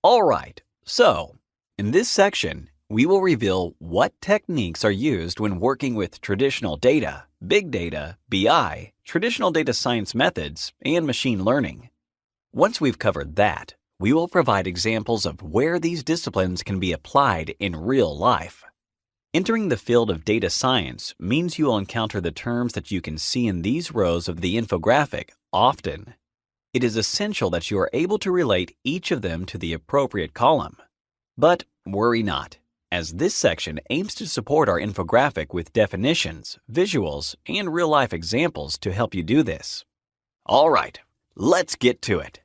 Alright, so in this section, we will reveal what techniques are used when working with traditional data, big data, BI, traditional data science methods, and machine learning. Once we've covered that, we will provide examples of where these disciplines can be applied in real life. Entering the field of data science means you will encounter the terms that you can see in these rows of the infographic often. It is essential that you are able to relate each of them to the appropriate column. But worry not, as this section aims to support our infographic with definitions, visuals, and real-life examples to help you do this. Alright, let's get to it.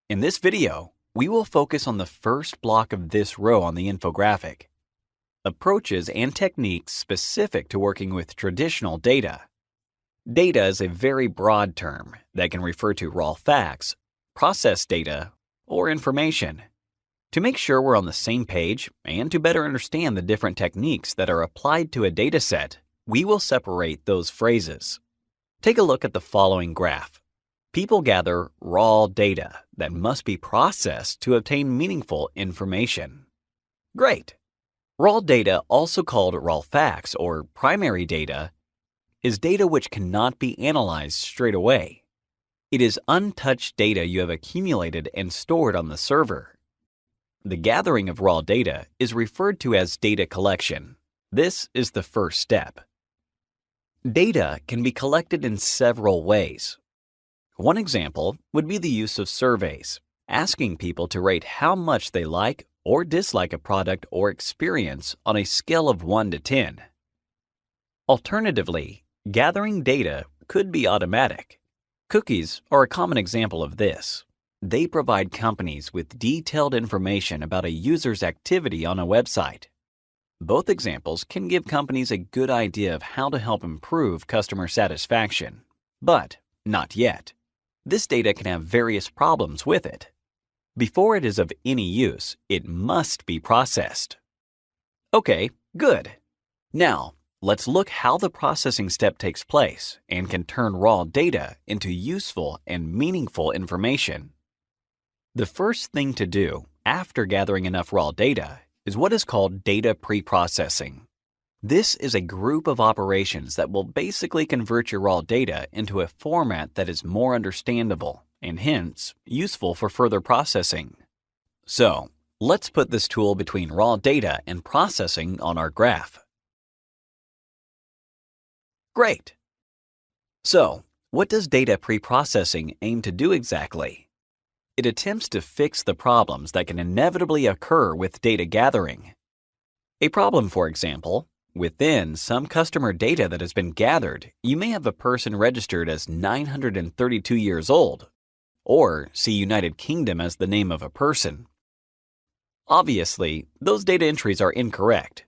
In this video, we will focus on the first block of this row on the infographic. Approaches and techniques specific to working with traditional data. Data is a very broad term that can refer to raw facts, processed data, or information. To make sure we're on the same page and to better understand the different techniques that are applied to a dataset, we will separate those phrases. Take a look at the following graph. People gather raw data that must be processed to obtain meaningful information. Great! Raw data, also called raw facts or primary data, is data which cannot be analyzed straight away. It is untouched data you have accumulated and stored on the server. The gathering of raw data is referred to as data collection. This is the first step. Data can be collected in several ways. One example would be the use of surveys, asking people to rate how much they like or dislike a product or experience on a scale of 1 to 10. Alternatively, gathering data could be automatic. Cookies are a common example of this. They provide companies with detailed information about a user's activity on a website. Both examples can give companies a good idea of how to help improve customer satisfaction. But not yet. This data can have various problems with it. Before it is of any use, it must be processed. Okay, good. Now, let's look how the processing step takes place and can turn raw data into useful and meaningful information. The first thing to do after gathering enough raw data is what is called data pre-processing. This is a group of operations that will basically convert your raw data into a format that is more understandable and hence useful for further processing. So, let's put this tool between raw data and processing on our graph. Great! So, what does data pre-processing aim to do exactly? It attempts to fix the problems that can inevitably occur with data gathering. A problem, for example, within some customer data that has been gathered, you may have a person registered as 932 years old, or see United Kingdom as the name of a person. Obviously, those data entries are incorrect.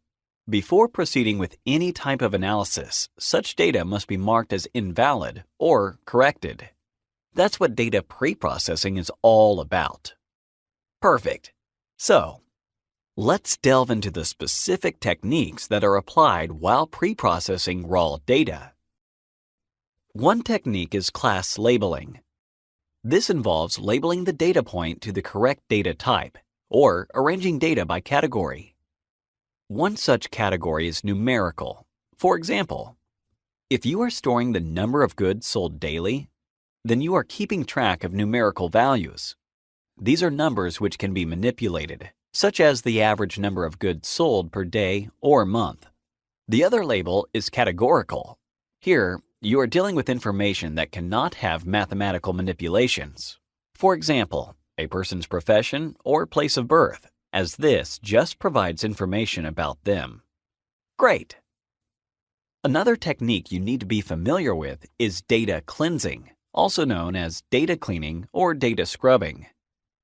Before proceeding with any type of analysis, such data must be marked as invalid or corrected. That's what data pre-processing is all about. Perfect. So, let's delve into the specific techniques that are applied while pre-processing raw data. One technique is class labeling. This involves labeling the data point to the correct data type, or arranging data by category. One such category is numerical. For example, if you are storing the number of goods sold daily, then you are keeping track of numerical values. These are numbers which can be manipulated, such as the average number of goods sold per day or month. The other label is categorical. Here, you are dealing with information that cannot have mathematical manipulations. For example, a person's profession or place of birth, as this just provides information about them. Great! Another technique you need to be familiar with is data cleansing, also known as data cleaning or data scrubbing.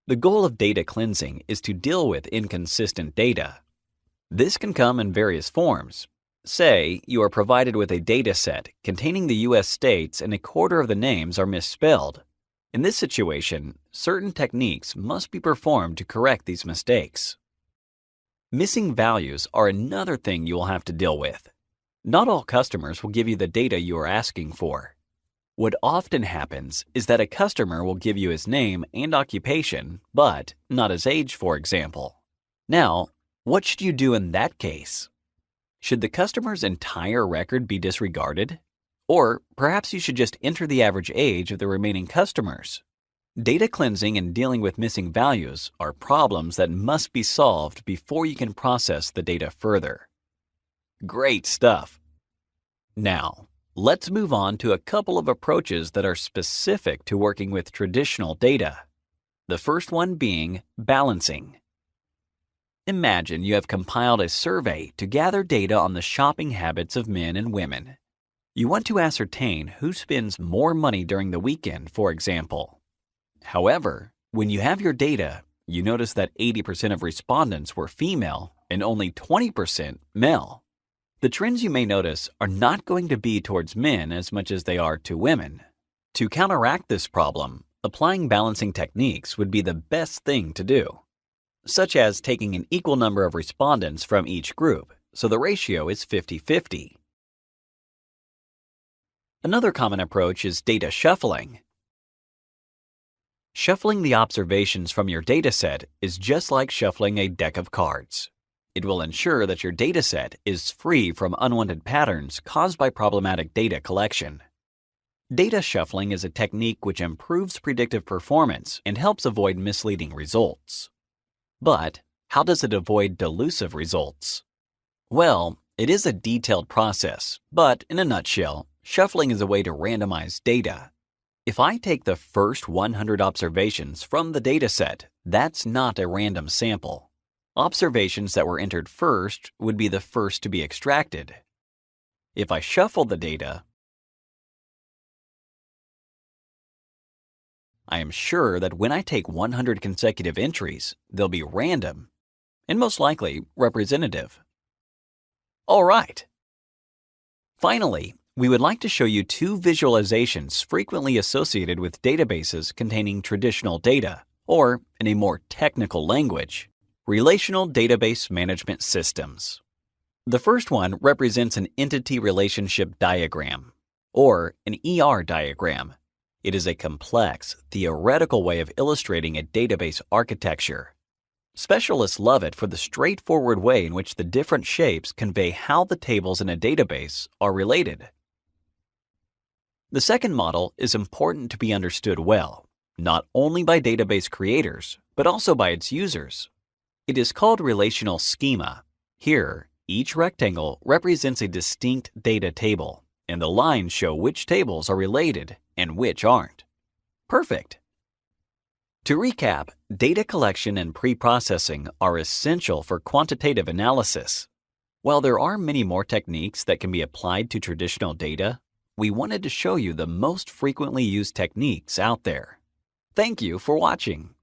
The goal of data cleansing is to deal with inconsistent data. This can come in various forms. Say you are provided with a data set containing the U.S. states and a quarter of the names are misspelled. In this situation, certain techniques must be performed to correct these mistakes. Missing values are another thing you will have to deal with. Not all customers will give you the data you are asking for. What often happens is that a customer will give you his name and occupation, but not his age, for example. Now, what should you do in that case? Should the customer's entire record be disregarded? Or perhaps you should just enter the average age of the remaining customers. Data cleansing and dealing with missing values are problems that must be solved before you can process the data further. Great stuff! Now, let's move on to a couple of approaches that are specific to working with traditional data. The first one being balancing. Imagine you have compiled a survey to gather data on the shopping habits of men and women. You want to ascertain who spends more money during the weekend, for example. However, when you have your data, you notice that 80% of respondents were female and only 20% male. The trends you may notice are not going to be towards men as much as they are to women. To counteract this problem, applying balancing techniques would be the best thing to do, such as taking an equal number of respondents from each group, so the ratio is 50-50. Another common approach is data shuffling. Shuffling the observations from your dataset is just like shuffling a deck of cards. It will ensure that your dataset is free from unwanted patterns caused by problematic data collection. Data shuffling is a technique which improves predictive performance and helps avoid misleading results. But how does it avoid delusive results? Well, it is a detailed process, but in a nutshell, shuffling is a way to randomize data. If I take the first 100 observations from the dataset, that's not a random sample. Observations that were entered first would be the first to be extracted. If I shuffle the data, I am sure that when I take 100 consecutive entries, they'll be random and most likely representative. All right. Finally, we would like to show you two visualizations frequently associated with databases containing traditional data, or in a more technical language, relational database management systems. The first one represents an entity relationship diagram, or an ER diagram. It is a complex, theoretical way of illustrating a database architecture. Specialists love it for the straightforward way in which the different shapes convey how the tables in a database are related. The second model is important to be understood well, not only by database creators, but also by its users. It is called relational schema. Here, each rectangle represents a distinct data table, and the lines show which tables are related and which aren't. Perfect! To recap, data collection and pre-processing are essential for quantitative analysis. While there are many more techniques that can be applied to traditional data, we wanted to show you the most frequently used techniques out there. Thank you for watching.